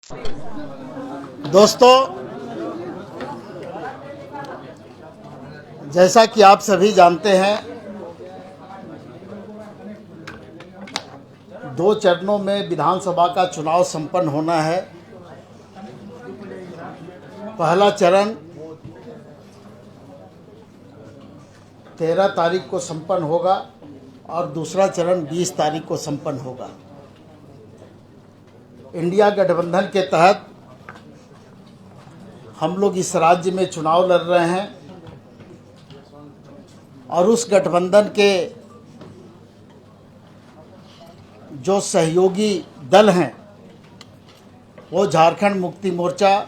दोस्तों, जैसा कि आप सभी जानते हैं, 2 चरणों में विधानसभा का चुनाव संपन्न होना है। पहला चरण 13 तारीख को संपन्न होगा और दूसरा चरण 20 तारीख को संपन्न होगा। इंडिया गठबंधन के तहत हम लोग इस राज्य में चुनाव लड़ रहे हैं और उस गठबंधन के जो सहयोगी दल हैं वो झारखंड मुक्ति मोर्चा,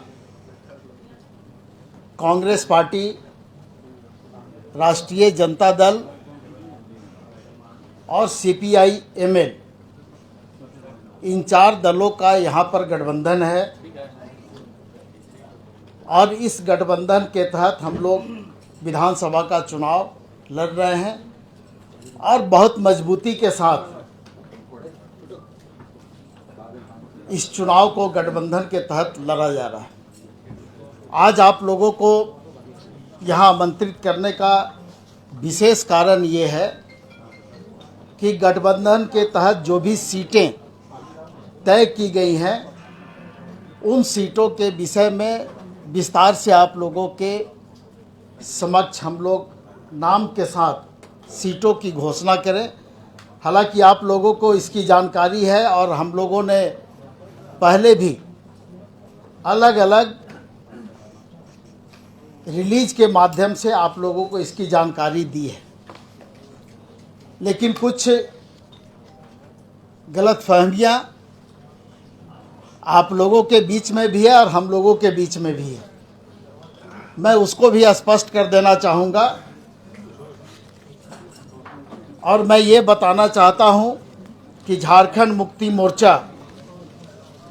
कांग्रेस पार्टी, राष्ट्रीय जनता दल और CPI-ML, इन 4 दलों का यहाँ पर गठबंधन है और इस गठबंधन के तहत हम लोग विधानसभा का चुनाव लड़ रहे हैं और बहुत मजबूती के साथ इस चुनाव को गठबंधन के तहत लड़ा जा रहा है। आज आप लोगों को यहाँ आमंत्रित करने का विशेष कारण ये है कि गठबंधन के तहत जो भी सीटें तय की गई हैं उन सीटों के विषय में विस्तार से आप लोगों के समक्ष हम लोग नाम के साथ सीटों की घोषणा करें। हालांकि आप लोगों को इसकी जानकारी है और हम लोगों ने पहले भी अलग अलग रिलीज के माध्यम से आप लोगों को इसकी जानकारी दी है, लेकिन कुछ गलतफहमियां आप लोगों के बीच में भी है और हम लोगों के बीच में भी है। मैं उसको भी स्पष्ट कर देना चाहूँगा और मैं ये बताना चाहता हूँ कि झारखंड मुक्ति मोर्चा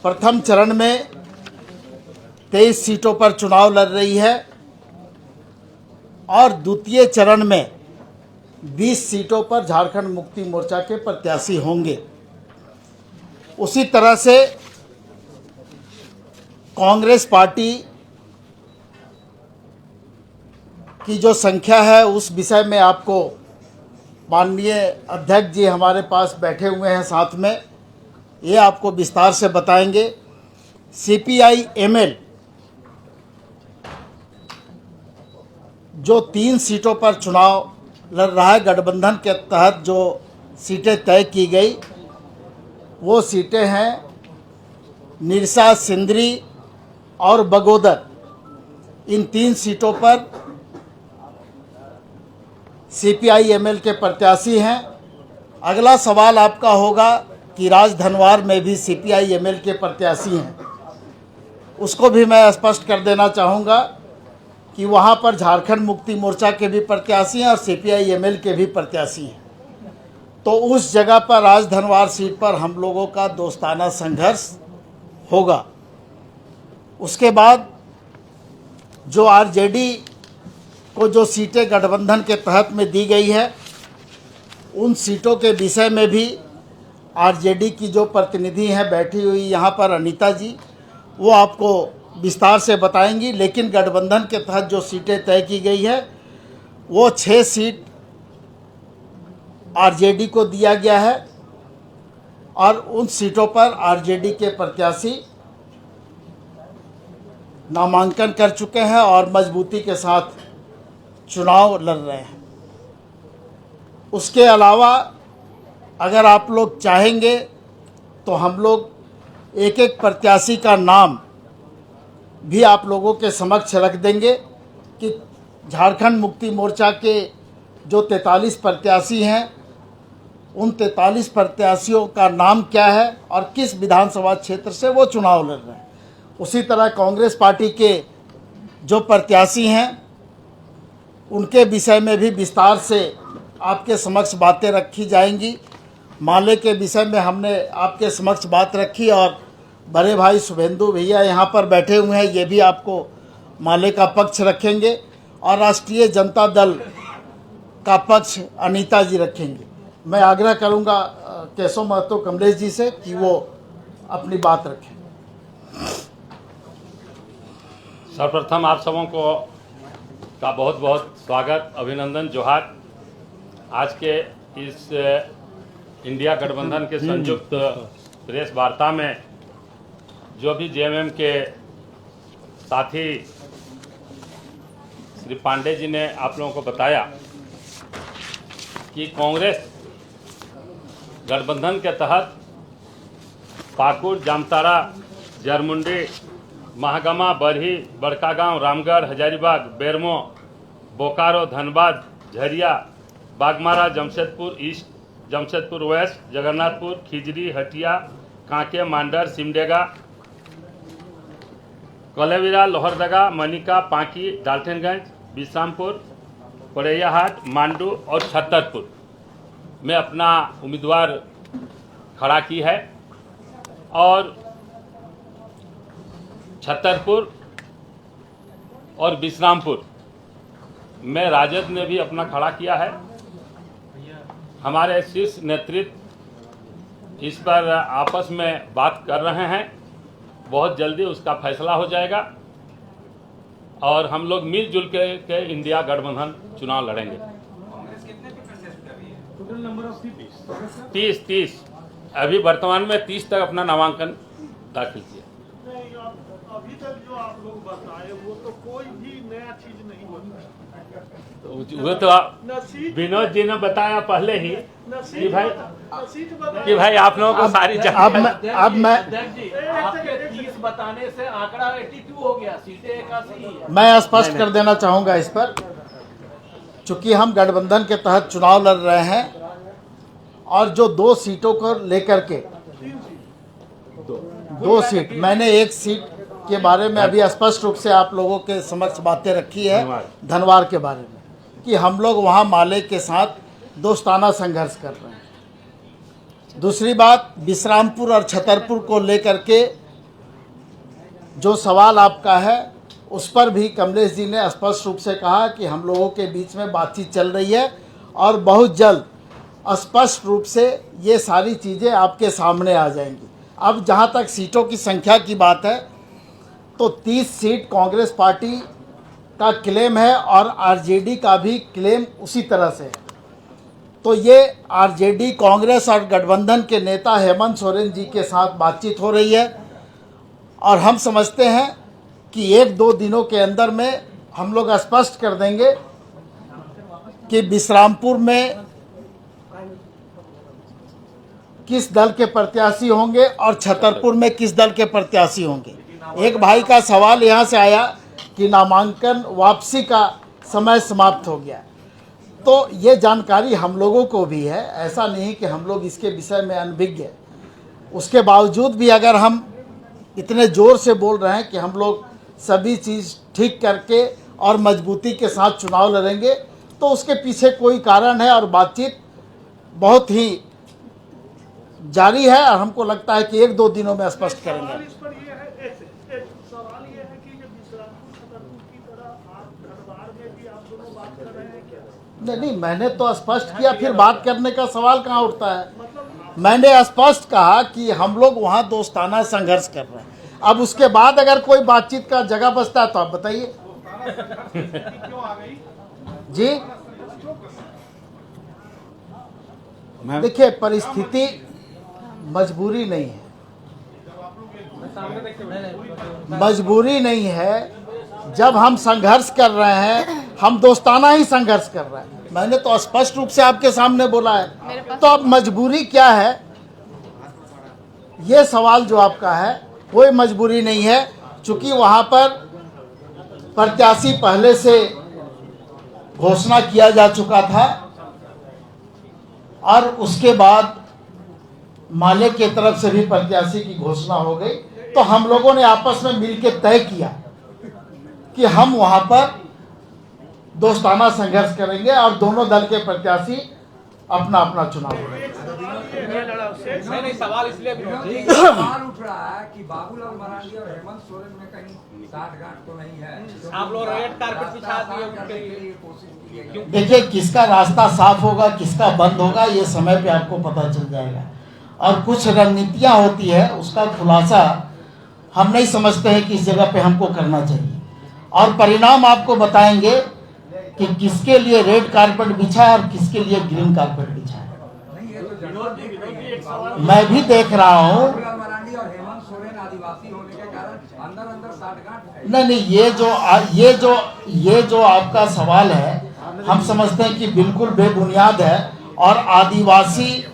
प्रथम चरण में 23 सीटों पर चुनाव लड़ रही है और द्वितीय चरण में 20 सीटों पर झारखंड मुक्ति मोर्चा के प्रत्याशी होंगे। उसी तरह से कांग्रेस पार्टी की जो संख्या है उस विषय में आपको माननीय अध्यक्ष जी हमारे पास बैठे हुए हैं साथ में, ये आपको विस्तार से बताएंगे। CPI-ML जो 3 सीटों पर चुनाव लड़ रहा है, गठबंधन के तहत जो सीटें तय की गई वो सीटें हैं निरसा, सिंदरी और बगोदर। इन 3 सीटों पर CPI-ML के प्रत्याशी हैं। अगला सवाल आपका होगा कि राजधनवार में भी CPI-ML के प्रत्याशी हैं। उसको भी मैं स्पष्ट कर देना चाहूँगा कि वहाँ पर झारखंड मुक्ति मोर्चा के भी प्रत्याशी हैं और CPI-ML के भी प्रत्याशी हैं। तो उस जगह पर राजधनवार सीट पर हम लोगों का दोस्ताना संघर्ष होगा। उसके बाद जो RJD को जो सीटें गठबंधन के तहत में दी गई है उन सीटों के विषय में भी RJD की जो प्रतिनिधि हैं बैठी हुई यहाँ पर अनीता जी, वो आपको विस्तार से बताएंगी। लेकिन गठबंधन के तहत जो सीटें तय की गई है वो 6 सीट RJD को दिया गया है और उन सीटों पर RJD के प्रत्याशी नामांकन कर चुके हैं और मजबूती के साथ चुनाव लड़ रहे हैं। उसके अलावा अगर आप लोग चाहेंगे तो हम लोग एक एक प्रत्याशी का नाम भी आप लोगों के समक्ष रख देंगे कि झारखंड मुक्ति मोर्चा के जो 43 प्रत्याशी हैं उन 43 प्रत्याशियों का नाम क्या है और किस विधानसभा क्षेत्र से वो चुनाव लड़ रहे हैं। उसी तरह कांग्रेस पार्टी के जो प्रत्याशी हैं उनके विषय में भी विस्तार से आपके समक्ष बातें रखी जाएंगी। माले के विषय में हमने आपके समक्ष बात रखी और बड़े भाई शुभेंदु भैया यहाँ पर बैठे हुए हैं, ये भी आपको माले का पक्ष रखेंगे और राष्ट्रीय जनता दल का पक्ष अनीता जी रखेंगे। मैं आग्रह करूँगा केशव महतो कमलेश जी से कि वो अपनी बात रखें। सर्वप्रथम आप सबों को का बहुत बहुत स्वागत, अभिनंदन, जोहार। आज के इस इंडिया गठबंधन के संयुक्त प्रेस वार्ता में जो भी जेएमएम के साथी श्री पांडे जी ने आप लोगों को बताया कि कांग्रेस गठबंधन के तहत पाकुड़, जामताड़ा, जरमुंडी, महागमा, बरही, बड़कागांव, रामगढ़, हजारीबाग, बेरमो, बोकारो, धनबाद, झरिया, बागमारा, जमशेदपुर ईस्ट, जमशेदपुर वेस्ट, जगन्नाथपुर, खिजरी, हटिया, कांके, मांडर, सिमडेगा, कलेविरा, लोहरदगा, मनिका, पांकी, डाल्टनगंज, बिश्रामपुर, पड़ैयाहाट, मांडू और छतरपुर में अपना उम्मीदवार खड़ा की है और छतरपुर और बिश्रामपुर में राजद ने भी अपना खड़ा किया है। हमारे शीर्ष नेतृत्व इस पर आपस में बात कर रहे हैं, बहुत जल्दी उसका फैसला हो जाएगा और हम लोग मिलजुल के इंडिया गठबंधन चुनाव लड़ेंगे। कांग्रेस कितने पे कंटेस्ट कर रही है? टोटल नंबर ऑफ 30 अभी वर्तमान में 30 तक अपना नामांकन दाखिल किया। अभी तक जो आप लोग बताए वो तो कोई भी नया चीज नहीं होता। वो तो विनोद जी ने बताया पहले ही कि भाई आप लोगों को सारी अब मैं आपके 30 बताने से आंकड़ा 82 हो गया, सीटें 81। मैं स्पष्ट कर देना चाहूंगा इस पर, चूंकि हम गठबंधन के तहत चुनाव लड़ रहे हैं और जो 2 सीटों को लेकर के 2 सीट, मैंने 1 सीट के बारे में अभी स्पष्ट रूप से आप लोगों के समक्ष बातें रखी है, धनवार के बारे में, कि हम लोग वहां माले के साथ दोस्ताना संघर्ष कर रहे हैं। दूसरी बात, बिश्रामपुर और छतरपुर को लेकर के जो सवाल आपका है उस पर भी कमलेश जी ने स्पष्ट रूप से कहा कि हम लोगों के बीच में बातचीत चल रही है और बहुत जल्द स्पष्ट रूप से ये सारी चीज़ें आपके सामने आ जाएंगी। अब जहाँ तक सीटों की संख्या की बात है तो 30 सीट कांग्रेस पार्टी का क्लेम है और आरजेडी का भी क्लेम उसी तरह से है। तो ये आरजेडी, कांग्रेस और गठबंधन के नेता हेमंत सोरेन जी के साथ बातचीत हो रही है और हम समझते हैं कि 1-2 दिनों के अंदर में हम लोग स्पष्ट कर देंगे कि बिश्रामपुर में किस दल के प्रत्याशी होंगे और छतरपुर में किस दल के प्रत्याशी होंगे। एक भाई का सवाल यहाँ से आया कि नामांकन वापसी का समय समाप्त हो गया, तो ये जानकारी हम लोगों को भी है, ऐसा नहीं कि हम लोग इसके विषय में अनभिज्ञ हैं। उसके बावजूद भी अगर हम इतने ज़ोर से बोल रहे हैं कि हम लोग सभी चीज़ ठीक करके और मजबूती के साथ चुनाव लड़ेंगे, तो उसके पीछे कोई कारण है और बातचीत बहुत ही जारी है और हमको लगता है कि 1-2 दिनों में स्पष्ट करेंगे। इस पर ये है, एक सवाल ये है कि जो बिश्रामपुर, छतरपुर की तरह आप धनबाद में भी आप दोनों बात कर रहे हैं क्या? नहीं, मैंने तो स्पष्ट किया, फिर बात करने का सवाल कहाँ उठता है। मैंने स्पष्ट कहा कि हम लोग वहाँ दोस्ताना संघर्ष कर रहे हैं। अब उसके बाद अगर कोई बातचीत का जगह बचता है तो आप बताइए। क्यों आ गई? जी देखिए, परिस्थिति मजबूरी नहीं है, मजबूरी नहीं है। जब हम संघर्ष कर रहे हैं, हम दोस्ताना ही संघर्ष कर रहे हैं। मैंने तो स्पष्ट रूप से आपके सामने बोला है। तो अब मजबूरी क्या है, ये सवाल जो आपका है, कोई मजबूरी नहीं है, चूंकि वहां पर प्रत्याशी पहले से घोषणा किया जा चुका था और उसके बाद माले की तरफ से भी प्रत्याशी की घोषणा हो गई। तो हम लोगों ने आपस में मिलकर तय किया कि हम वहां पर दोस्ताना संघर्ष करेंगे और दोनों दल के प्रत्याशी अपना अपना चुनाव लड़ेंगे। नहीं, सवाल इसलिए सवाल उठ रहा है कि बाबूलाल मरांडी और हेमंत सोरेन में कहीं साठगांठ तो नहीं है। आप लोग रेड कारपेट बिछा दिए उनके लिए। कोशिश की है। देखिए, किसका रास्ता साफ होगा, किसका बंद होगा, ये समय पे आपको पता चल जाएगा। और कुछ रणनीतियां होती है, उसका खुलासा हम नहीं समझते हैं कि इस जगह पे हमको करना चाहिए। और परिणाम आपको बताएंगे कि किसके लिए रेड कारपेट बिछा है और किसके लिए ग्रीन कारपेट बिछा है। नहीं, ये तो विनोद जी एक सवाल मैं भी देख रहा हूँ। बाबूलाल मरांडी और हेमंत सोरेन आदिवासी होने के कारण अंदर अंदर साठगांठ है। नहीं, ये जो आपका सवाल है, हम समझते हैं कि बिल्कुल बेबुनियाद है। और आदिवासी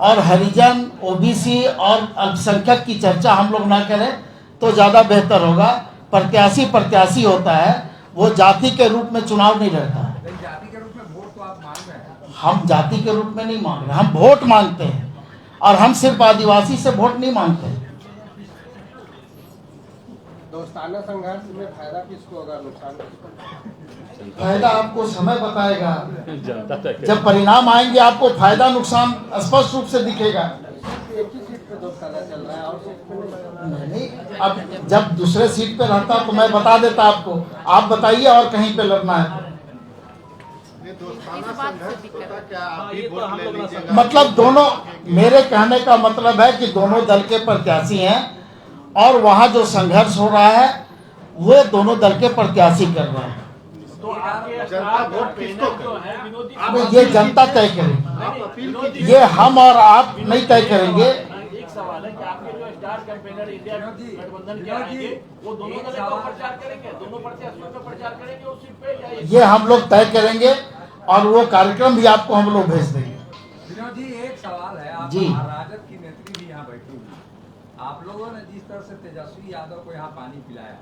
और हरिजन, ओबीसी और अल्पसंख्यक की चर्चा हम लोग ना करें तो ज़्यादा बेहतर होगा। प्रत्याशी होता है, वो जाति के रूप में चुनाव नहीं लड़ता है। लेकिन जाति के रूप में वोट तो आप मांग रहे हैं। हम जाति के रूप में नहीं मांग रहे, हम वोट मांगते हैं। और हम सिर्फ आदिवासी से वोट नहीं मांगते। दोस्ताना संघर्ष में फायदा किसको होगा, नुकसान किसको? फायदा आपको समय बताएगा। जनता तक जब परिणाम आएंगे आपको फायदा नुकसान स्पष्ट रूप से दिखेगा। एक ही सीट पे दोस्ताना चल रहा है और सीट पे नहीं। नहीं, अब जब दूसरे सीट पे रहता तो मैं बता देता आपको। आप बताइए और कहीं पे लड़ना है। मतलब दोनों, मेरे कहने का मतलब है कि दोनों दल के प्रत्याशी हैं और वहाँ जो संघर्ष हो रहा है वो दोनों दल के प्रत्याशी कर रहे हैं। तो आपके स्टार पैनल जो है विनोद जी, अब ये जनता तय करेगी, विनोद जी, ये हम और आप नहीं तय करेंगे। एक सवाल है कि आपके जो स्टार कैंपेनर इंडिया गठबंधन के आएंगे वो दोनों दलों का प्रचार करेंगे, दोनों प्रत्याशियों का प्रचार करेंगे उस सीट पे, या ये हम लोग तय करेंगे और वो कार्यक्रम भी आपको हम लोग भेज देंगे। विनोद जी, एक सवाल है। आप जी। राजद की नेत्री भी यहाँ बैठी हुई है। आप लोगों ने जिस तरह से तेजस्वी यादव को यहाँ पानी पिलाया,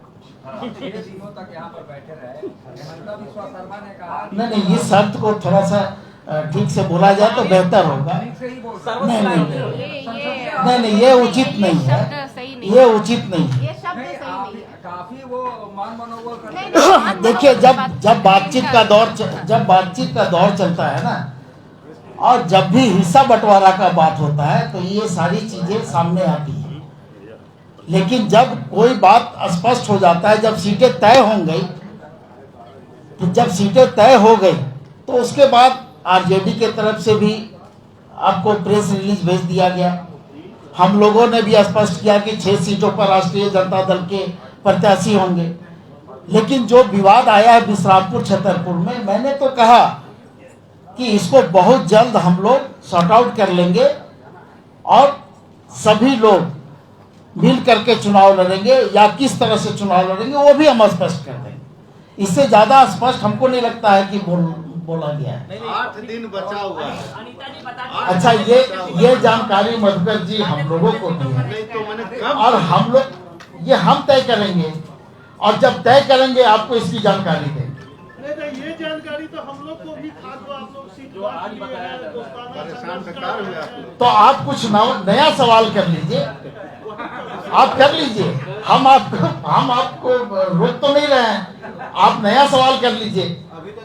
6 दिनों तक यहाँ पर बैठे रहे, हेमंता बिस्वा शर्मा ने कहा नहीं, ये शब्द को थोड़ा सा ठीक से बोला जाए तो बेहतर होगा। ठीक से ही बोल नहीं, ये उचित नहीं है, ये उचित नहीं है। ये शब्द नहीं, सही आप नहीं है। काफी वो मान मनोबल करते नहीं, हैं। नहीं, देखिए, जब बातचीत का दौर चलता है ना, और जब भी हिस्सा बंटवारा का बात होता है तो ये सारी चीजें सामने आती हैं। लेकिन जब कोई बात स्पष्ट हो जाता है, जब सीटें तय हो गई, तो जब सीटें तय हो गई तो उसके बाद आरजेडी के तरफ से भी आपको प्रेस रिलीज भेज दिया गया। हम लोगों ने भी स्पष्ट किया कि 6 सीटों पर राष्ट्रीय जनता दल के प्रत्याशी होंगे। लेकिन जो विवाद आया है विश्रामपुर छतरपुर में, मैंने तो कहा कि इसको बहुत जल्द हम लोग सॉर्ट आउट कर लेंगे और सभी लोग मिल करके चुनाव लड़ेंगे, या किस तरह से चुनाव लड़ेंगे वो भी हम स्पष्ट कर देंगे। इससे ज्यादा स्पष्ट हमको नहीं लगता है कि बोला गया है। 8 दिन बचा हुआ है। अच्छा, ये जानकारी मधुकर जी हम लोगों को दी है, नहीं तो मैंने कब और हम लोग ये हम तय करेंगे, और जब तय करेंगे आपको इसकी जानकारी देंगे। नहीं, ये जानकारी तो हम लोग को भी था जो आप लोग सीट जो आज बताया जा रहा है। परेशान बेकार हुए आप लोग। तो आप कुछ नया सवाल कर लीजिए, आप कर लीजिए। हम आपको रोक तो नहीं रहे हैं, आप नया सवाल कर लीजिए।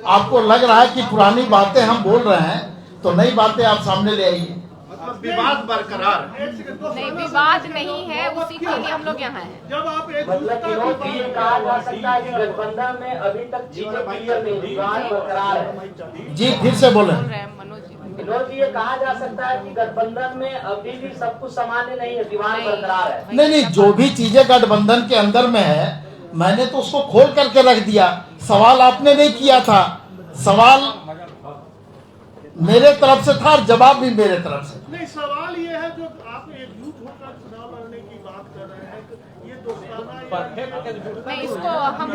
आपको लग रहा है कि पुरानी बातें हम बोल रहे हैं तो नई बातें आप सामने ले आइए। मतलब विवाद बरकरार। नहीं, विवाद नहीं है, उसी के लिए हम लोग यहाँ हैं। जब आप एक मतलब विनोद जी, ये कहा जा सकता है कि गठबंधन में अभी तक चीजें क्लियर नहीं, विवाद बरकरार है। जी, फिर से बोले। बोल रहे हैं मनोज जी। विनोद जी, ये कहा जा सकता है कि गठबंधन में अभी भी सब कुछ सामान्य नहीं है, विवाद बरकरार है। नहीं, जो भी चीजें गठबंधन के अंदर में है, मैंने तो उसको खोल करके रख दिया। सवाल आपने नहीं किया था, सवाल मेरे तरफ से था और जवाब भी मेरे तरफ से। नहीं, सवाल ये है जो आप एकजुट होकर चुनाव लड़ने की बात कर रहे हैं, तो ये दोस्ताना नहीं, इसको हम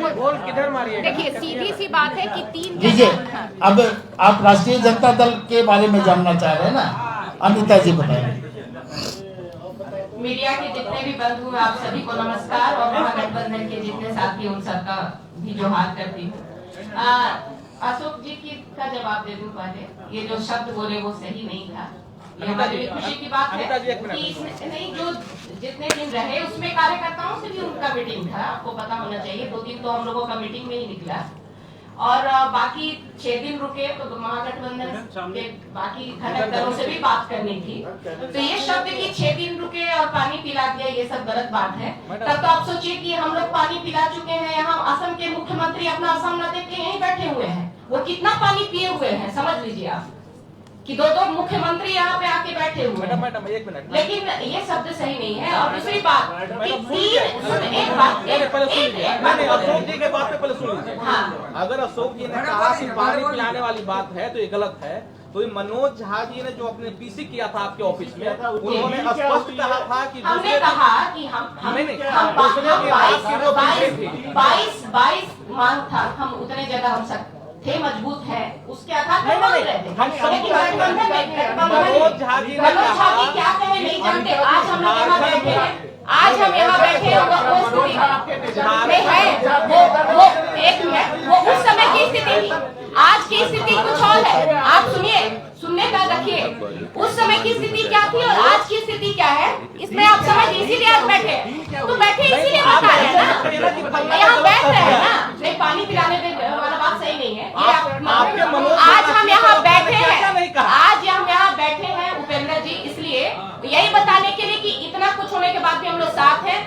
किधर मारिए? देखिए, सीधी सी बात है कि 3 लीजिए, अब आप राष्ट्रीय जनता दल के बारे में जानना चाह रहे हैं ना, अनिता जी बताइए। मीडिया के जितने भी बंधु हैं, आप सभी को नमस्कार, और महागठबंधन के जितने साथी उन सबका भी जोहार करती हूँ। अशोक जी का जवाब दे दूं पहले। ये जो शब्द बोले वो सही नहीं था। ये हमारी भी खुशी की बात है कि इसमें नहीं, जो जितने दिन रहे उसमें कार्यकर्ताओं से भी उनका मीटिंग था, आपको पता होना चाहिए। 2 दिन तो हम लोगों का मीटिंग में ही निकला, और बाकी 6 दिन रुके तो महागठबंधन के बाकी घटक दलों से भी बात करनी थी। तो ये शब्द कि 6 दिन रुके और पानी पिला दिया, ये सब गलत बात है। तब तो आप सोचिए कि हम लोग पानी पिला चुके हैं। यहाँ असम के मुख्यमंत्री अपना असम न देख के यहीं बैठे हुए हैं, वो कितना पानी पिए हुए हैं समझ लीजिए आप, कि 2 मुख्यमंत्री यहाँ पे आके बैठे हुए हैं। मैडम, 1 मिनट, लेकिन ये शब्द सही नहीं है। और दूसरी बात, एक पहले सुन लीजिए, नहीं अशोक जी के बात पे पहले सुन लीजिए। हाँ। अगर अशोक जी ने कहा कि पानी पिलाने वाली बात है तो ये गलत है। तो ये मनोज झा जी ने जो अपने पीसी किया था आपके ऑफिस में, उन्होंने स्पष्ट कहा था कि हमने कहा कि हम बाईस मांग था, हम उतने जगह हम सब थे, मजबूत है, उसके आधार पर मांग रहे थे। मनोज झा जी क्या कहे नहीं जानते। आज हम लोग यहाँ बैठे हैं, आज हम यहाँ बैठे हैं, वो स्थिति है, वो एक मिनट, वो उस समय की स्थिति थी, आज की स्थिति कुछ और है। आप सुनिए, सुनने का रखिए, उस समय की स्थिति क्या थी और आज की स्थिति क्या है, इसमें आप समझिए। इसीलिए आप बैठे, तो बैठे इसीलिए बता रहे हैं ना, यहाँ बैठ रहे हैं ना। नहीं, पानी पिलाने वाला बात सही नहीं है। आज हम यहाँ बैठे हैं, आज हम यहाँ बैठे हैं उपेंद्र जी, इसलिए यही बताने के लिए कि इतना कुछ होने के बाद भी हम लोग साथ हैं।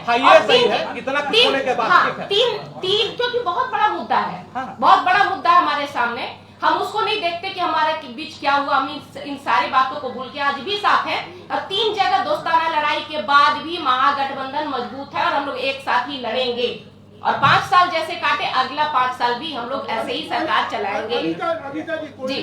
तीन क्योंकि बहुत बड़ा मुद्दा है, बहुत बड़ा मुद्दा है हमारे सामने। हम उसको नहीं देखते कि हमारे बीच क्या हुआ, हम इन सारी बातों को भूल के आज भी साथ हैं। और 3 जगह दोस्ताना लड़ाई के बाद भी महागठबंधन मजबूत है और हम लोग एक साथ ही लड़ेंगे। और 5 साल जैसे काटे, अगला 5 साल भी हम लोग ऐसे ही सरकार चलाएंगे। जी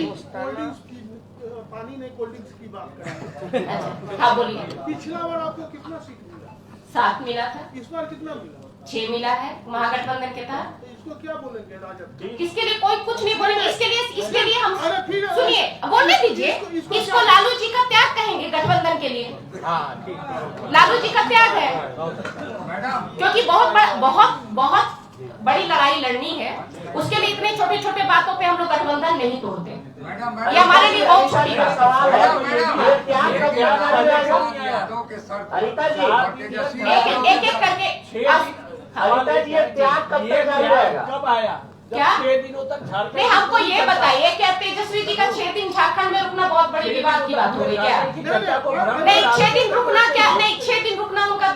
पानी ने कोल्ड ड्रिंक्स की बात करें। हाँ बोलिए। पिछला बार आपको कितना सीट मिला? 7 मिला था। इस बार कितना मिला? 6 मिला है महागठबंधन के तहत। तो इसको क्या बोलेंगे राजद? इसके लिए कोई कुछ नहीं बोलेंगे। इसके लिए हम सुनिए, बोलने दीजिए। इसको लालू जी का त्याग कहेंगे गठबंधन के लिए। लालू जी का त्याग है, क्योंकि बहुत बड़ी लड़ाई लड़नी है। उसके लिए इतने छोटे छोटे बातों पे हम लोग गठबंधन नहीं तोड़ते। ये हमारे लिए बहुत छोटी बात है। एक करके कब आया? क्या 6 दिनों तक झारखंड। नहीं, हमको ये बताइए, क्या तेजस्वी जी का 6 दिन झारखंड में रुकना बहुत बड़ी विवाद की बात हो गई क्या? नहीं, 6 दिन रुकना क्या? नहीं, 6 दिन रुकना उनका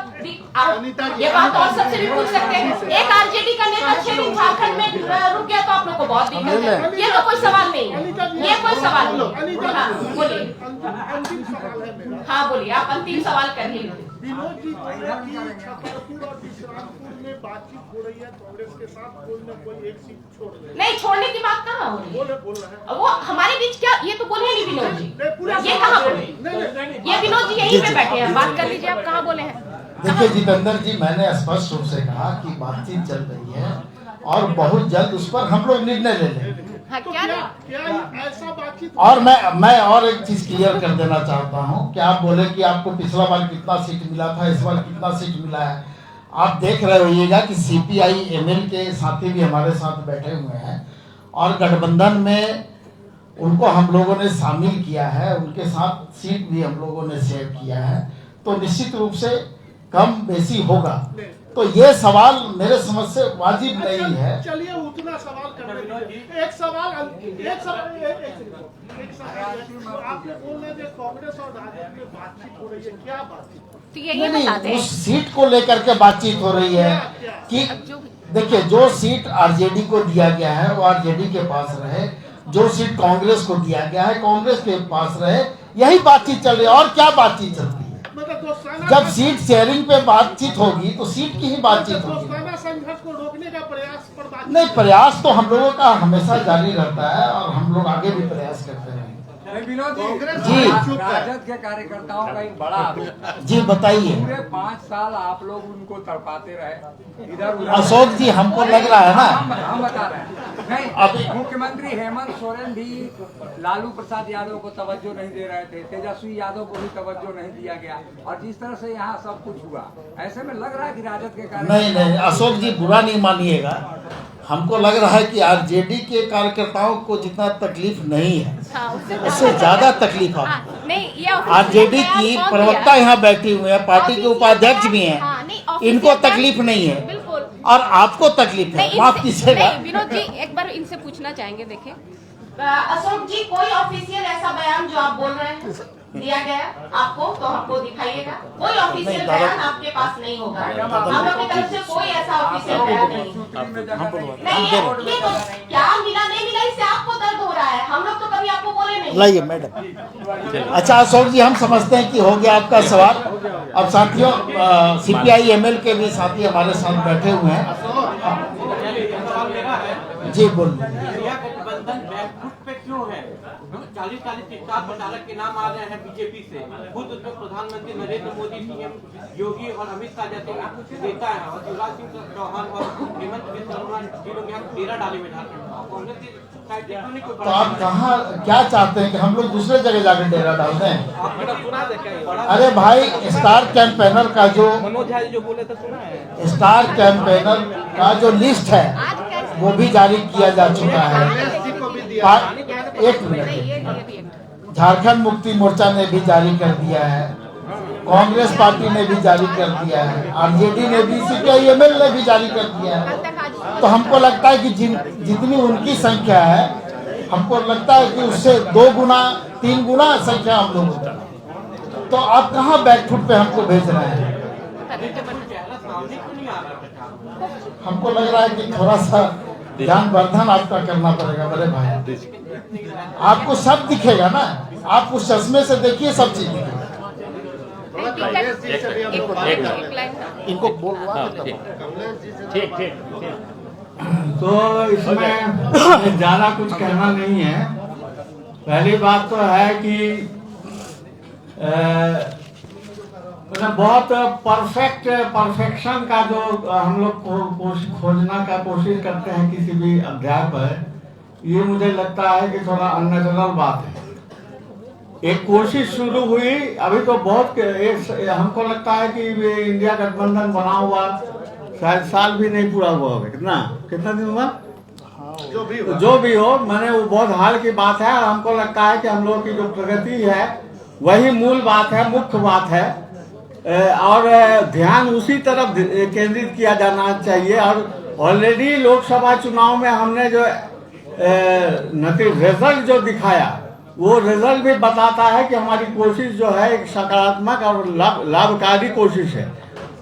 ये बात और सबसे भी पूछ सकते हैं। एक आरजेडी का नेता 6 दिन झारखंड में रुक गया तो आप लोग को बहुत दिक्कत है। ये तो कोई सवाल नहीं है, ये कोई सवाल नहीं। हाँ बोलिए। अंतिम सवाल है मेरा। हाँ बोलिए, आप अंतिम सवाल कर ही लीजिए। विनोद जी बोल रहे हैं कि छतरपुर और विश्रामपुर में बातचीत हो रही है कांग्रेस के साथ, कोई न कोई एक सीट छोड़ रहे। नहीं, छोड़ने की बात कहाँ हो रही है? बोल रहे हैं वो हमारे बीच क्या, ये तो बोले नहीं विनोद जी, ये कहाँ बोले? ये विनोद जी यहीं पे बैठे हैं, बात कर लीजिए। आप कहाँ बोले हैं? देखिए जितेंद्र जी, मैंने स्पष्ट रूप से कहा कि बातचीत चल रही है और बहुत जल्द उस पर हम लोग निर्णय ले लेंगे। हाँ, तो क्या ऐसा बातचीत? और मैं और एक चीज क्लियर कर देना चाहता हूं कि आप बोले कि आपको पिछला बार कितना सीट मिला था, इस बार कितना सीट मिला है। आप देख रहे होइएगा कि सीपीआई एमएल के साथी भी हमारे साथ बैठे हुए हैं और गठबंधन में उनको हम लोगों ने शामिल किया है, उनके साथ सीट भी हम लोगों ने शेयर किया है। तो निश्चित रूप से कम बेसी होगा, तो ये सवाल मेरे समझ से वाजिब नहीं है। चलिए उतना सवाल करने दीजिए। एक सवाल आपने बोल रहे थे कांग्रेस और राजद में बातचीत हो रही है, क्या बातचीत? तो यही बताते हैं। उस सीट को लेकर के बातचीत हो रही है कि देखिए, जो सीट आरजेडी को दिया गया है वो आरजेडी के पास रहे, जो सीट कांग्रेस को दिया गया है कांग्रेस के पास रहे, यही बातचीत चल रही है। और क्या बातचीत चल रही है? जब सीट शेयरिंग पे बातचीत होगी तो सीट की ही बातचीत होगी। संघर्ष को रोकने का प्रयास पर बात नहीं, प्रयास तो हम लोगों का हमेशा जारी रहता है और हम लोग आगे भी प्रयास करते रहेंगे। विनोद जी, राजद के कार्यकर्ताओं का एक बड़ा आरोप। जी बताइए। पूरे 5 साल आप लोग उनको तड़पाते रहे इधर उधर। अशोक जी, हमको लग रहा है ना, हम बता रहे हैं। नहीं, मुख्यमंत्री हेमंत सोरेन भी लालू प्रसाद यादव को तवज्जो नहीं दे रहे थे, तेजस्वी यादव को भी तवज्जो नहीं दिया गया, और जिस तरह से यहाँ सब कुछ हुआ, ऐसे में लग रहा है कि राजद के नहीं अशोक जी, बुरा नहीं मानिएगा, हमको लग रहा है कि आरजेडी के कार्यकर्ताओं को जितना तकलीफ नहीं है, उससे ज्यादा तकलीफ है। आरजेडी की प्रवक्ता यहाँ बैठी हुई है, पार्टी के उपाध्यक्ष भी हैं, इनको तकलीफ नहीं है और आपको तकलीफ है। माफ कीजिएगा विनोद जी, एक बार इनसे पूछना चाहेंगे। देखिए अशोक जी, कोई ऑफिशियल ऐसा बयान जो आप बोल रहे हैं दिया गया आपको, तो हमको दिखाइएगा। कोई ऑफिशियल बयान आपके पास नहीं होगा, हम लोग की तरफ से कोई ऐसा ऑफिशियल से होगा नहीं। नहीं ये तो क्या मिला नहीं मिला इससे आपको दर्द हो रहा है, हम लोग तो कभी आपको बोले नहीं। लाइए मैडम। अच्छा अशोक जी, हम समझते हैं कि हो गया आपका सवाल। अब साथियों CPI ML के भी साथी हमारे साथ बैठे हुए हैं। जी बोलिए। इंडिया गठबंधन बैकफुट पे क्यों है? 40-40 स्टार प्रचारक के नाम आ रहे हैं बीजेपी से, खुद उसमें प्रधानमंत्री नरेंद्र मोदी, CM योगी और अमित शाह जैसे नेता है, और शिवराज सिंह चौहान और हेमंत बिस्वा शर्मा जी लोग यहाँ डेरा डाले हुए हैं। कांग्रेस की साइड से क्यों नहीं कोई? तो आप कहाँ क्या चाहते हैं कि हम लोग दूसरे जगह जाकर डेरा डाल दें? अरे भाई, स्टार कैंपेनर का जो मनोज झा जो बोले थे सुना है, स्टार कैंपेनर का जो लिस्ट है वो भी जारी किया जा चुका है। एक मिनट, झारखंड मुक्ति मोर्चा ने भी जारी कर दिया है, कांग्रेस पार्टी ने भी जारी कर दिया है, RJD ने भी, CPI ML ने भी जारी कर दिया है। तो हमको लगता है कि जितनी उनकी संख्या है, हमको लगता है कि उससे 2 गुना 3 गुना संख्या हम लोग होता है। तो आप कहाँ बैकफुट पे हमको भेज रहे हैं? हमको लग रहा है कि थोड़ा सा ध्यानवर्धन आपका करना पड़ेगा बड़े भाई। आपको सब दिखेगा ना, आप उस चश्मे से देखिए, सब चीज दिखेगा। इनको बोलवा ठीक। तो इसमें ज्यादा कुछ कहना नहीं है। पहली बात तो है कि बहुत परफेक्शन का जो हम लोग खोजना का कोशिश करते हैं किसी भी अध्याय पर, ये मुझे लगता है कि थोड़ा अननेचुरल बात है। एक कोशिश शुरू हुई, अभी तो बहुत हमको लगता है कि इंडिया गठबंधन बना हुआ शायद साल भी नहीं पूरा हुआ होगा। कितना दिन हुआ? जो भी हो, मैंने वो बहुत हाल की बात है। और हमको लगता है कि हम लोग की जो प्रगति है वही मूल बात है, मुख्य बात है, और ध्यान उसी तरफ केंद्रित किया जाना चाहिए। और ऑलरेडी लोकसभा चुनाव में हमने जो रिजल्ट जो दिखाया, वो रिजल्ट भी बताता है कि हमारी कोशिश जो है एक सकारात्मक और लाभकारी कोशिश है।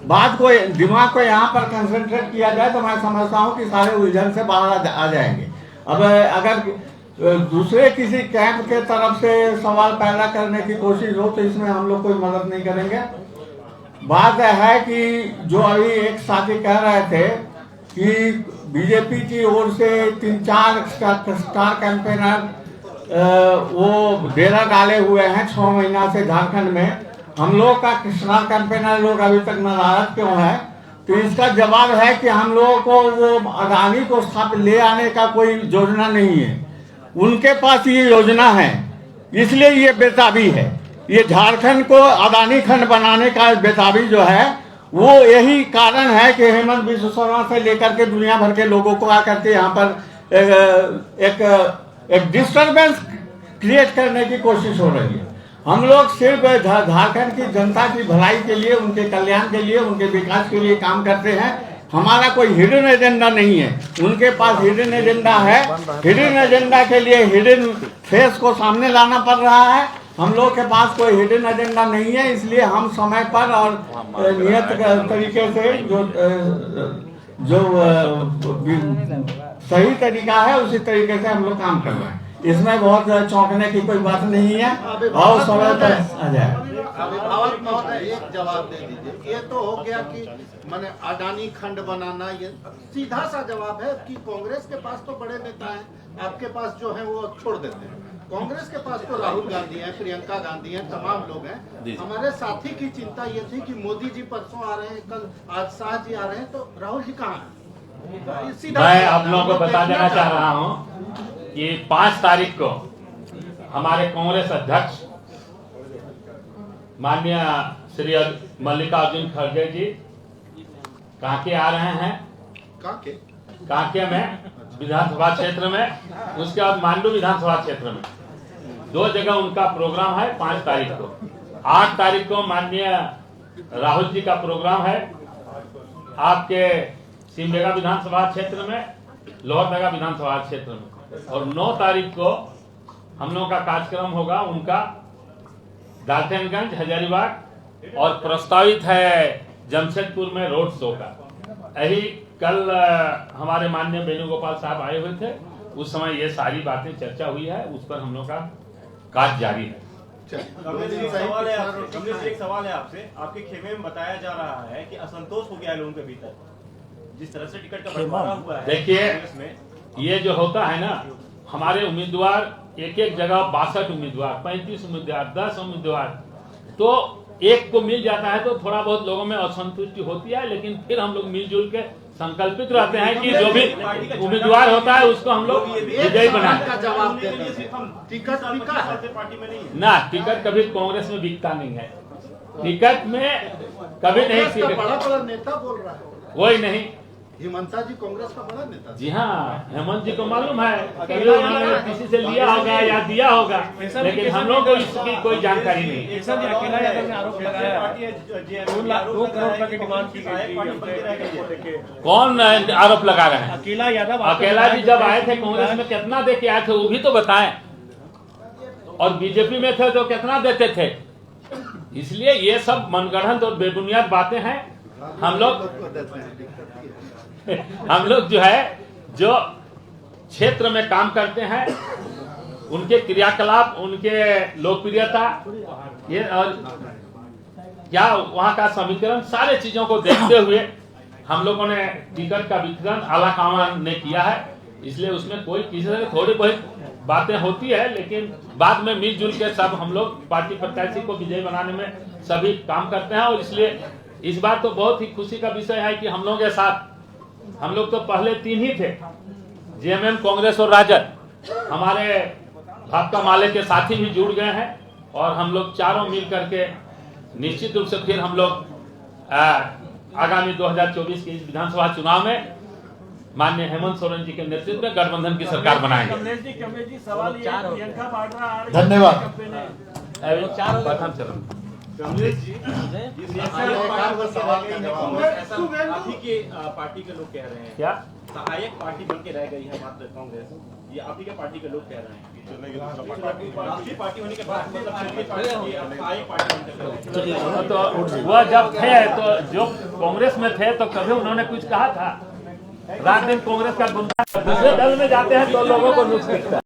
बात को, दिमाग को यहाँ पर कंसंट्रेट किया जाए तो मैं समझता हूँ कि सारे उलझन से बाहर आ जाएंगे। अब अगर दूसरे किसी कैंप के तरफ से सवाल पैदा करने की कोशिश हो तो इसमें हम लोग कोई मदद नहीं करेंगे। बात है कि जो अभी एक साथी कह रहे थे कि बीजेपी की ओर से 3-4 स्टार कैंपेनर वो डेरा डाले हुए हैं 6 महीना से झारखंड में। हम लोग का स्टार कैंपेनर लोग अभी तक नाराज क्यों है? तो इसका जवाब है कि हम लोगों को वो अडानी को ले आने का कोई योजना नहीं है, उनके पास ये योजना है, इसलिए ये बेताबी है। ये झारखंड को अडानी खंड बनाने का बेताबी जो है, वो यही कारण है कि हेमंत बिस्वा शर्मा से लेकर के दुनिया भर के लोगों को आकर के यहाँ पर एक डिस्टर्बेंस क्रिएट करने की कोशिश हो रही है। हम लोग सिर्फ झारखंड की जनता की भलाई के लिए, उनके कल्याण के लिए, उनके विकास के लिए काम करते हैं। हमारा कोई हिडन एजेंडा नहीं है, उनके पास हिडन एजेंडा है। हिडन एजेंडा के लिए हिडन फेस को सामने लाना पड़ रहा है। हम लोग के पास कोई हिडन एजेंडा नहीं है, इसलिए हम समय पर और नियत तरीके से जो सही तरीका है उसी तरीके से हम लोग काम कर रहे हैं। इसमें बहुत चौंकने की कोई बात नहीं है और समय पर आ जाए। अभिभावक महोदय एक जवाब दे दीजिए। ये तो हो गया कि माने अडानी खंड बनाना, ये सीधा सा जवाब है कि कांग्रेस के पास तो बड़े नेता हैं, आपके पास जो है वो छोड़ देते हैं। कांग्रेस के पास तो राहुल गांधी है, प्रियंका गांधी है, तमाम लोग हैं। हमारे साथी की चिंता ये थी कि मोदी जी परसों आ रहे हैं, कल आज शाह जी आ रहे हैं, तो राहुल जी कहाँ हैं? मैं आप लोगों को बता देना चाह रहा हूँ कि 5 तारीख को हमारे कांग्रेस अध्यक्ष माननीय श्री मल्लिकार्जुन खड़गे जी कांके आ रहे हैं। कांके में विधानसभा क्षेत्र में, उसके बाद मांडू विधानसभा क्षेत्र में 2 जगह उनका प्रोग्राम है। 5 तारीख को, 8 तारीख को माननीय राहुल जी का प्रोग्राम है आपके सिमडेगा विधानसभा क्षेत्र में, लोहरदगा विधानसभा क्षेत्र में, और 9 तारीख को हम लोगों का कार्यक्रम होगा उनका डाल्टनगंज, हजारीबाग, और प्रस्तावित है जमशेदपुर में रोड शो का। यही कल हमारे माननीय वेणुगोपाल साहब आए हुए थे, उस समय ये सारी बातें चर्चा हुई है, उस पर हम लोग का कार्य जारी है। कमलेश जी, एक सवाल है आपसे। आपके खेमे में बताया जा रहा है कि असंतोष हो गया है लोगों के भीतर, जिस तरह से टिकट का बंटवारा हुआ है। देखिए, ये जो होता है ना, हमारे उम्मीदवार एक जगह 62 उम्मीदवार, 35 उम्मीदवार, 10 उम्मीदवार, तो एक को मिल जाता है तो थोड़ा बहुत लोगों में असंतुष्टि होती है, लेकिन फिर हम लोग मिलजुल के संकल्पित रहते हैं कि जो भी उम्मीदवार होता है उसको हम लोग विजयी बनाए। जवाब टिकट पार्टी में नहीं है ना, टिकट कभी कांग्रेस में बिकता नहीं है, टिकट में कभी नहीं। टिकट बड़ा नेता बोल रहा है, वही नहीं, हिमंता जी कांग्रेस का बड़ा नेता। जी हाँ, हेमंत जी को मालूम है, कभी उन्होंने किसी से लिया होगा या दिया होगा, लेकिन हम लोग को इसकी कोई जानकारी नहीं। अकेला यादव ने आरोप लगाया 2 करोड़ रुपए की डिमांड की गई। कौन आरोप लगा रहे हैं? अकेला यादव। अकेला जी जब आए थे कांग्रेस में कितना दे के आए थे वो भी तो बताएं, और बीजेपी में थे तो कितना देते थे। इसलिए ये सब मनगढ़ंत और बेबुनियाद बातें हैं। हम लोग जो है, जो क्षेत्र में काम करते हैं, उनके क्रियाकलाप, उनके लोकप्रियता, ये और क्या वहां का समीकरण, सारे चीजों को देखते हुए हम लोगों ने टिकट का वितरण आलाकमान ने किया है। इसलिए उसमें कोई किसी से थोड़ी बहुत बातें होती है, लेकिन बाद में मिलजुल के सब हम लोग पार्टी प्रत्याशी को विजयी बनाने में सभी काम करते हैं। और इसलिए इस बार तो बहुत ही खुशी का विषय है कि हम लोग के साथ, हम लोग तो पहले 3 ही थे, जेएमएम, कांग्रेस और राजद। हमारे भाकपा माले के साथी भी जुड़ गए हैं, और हम लोग चारों मिल करके निश्चित रूप से फिर हम लोग आगामी 2024 के इस विधानसभा चुनाव में माननीय हेमंत सोरेन जी के नेतृत्व में गठबंधन की सरकार बनाएंगे। कमलेश जी, सवाल ये है, प्रियंका वाड्रा आ रही है। धन्यवाद। प्रथम चरण कमलेश जी, आप ही के पार्टी के लोग कह रहे हैं, क्या सहायक पार्टी बन के रह गई है मात्र कांग्रेस, ये आप ही के पार्टी के लोग कह रहे हैं। राष्ट्रीय पार्टी होने के बाद सहायक पार्टी बनकर, तो वह जब थे तो जो कांग्रेस में थे तो कभी उन्होंने कुछ कहा था? रात दिन कांग्रेस का गुंडा दूसरे दल में जाते हैं तो लोगों को नुक्स दिखता है।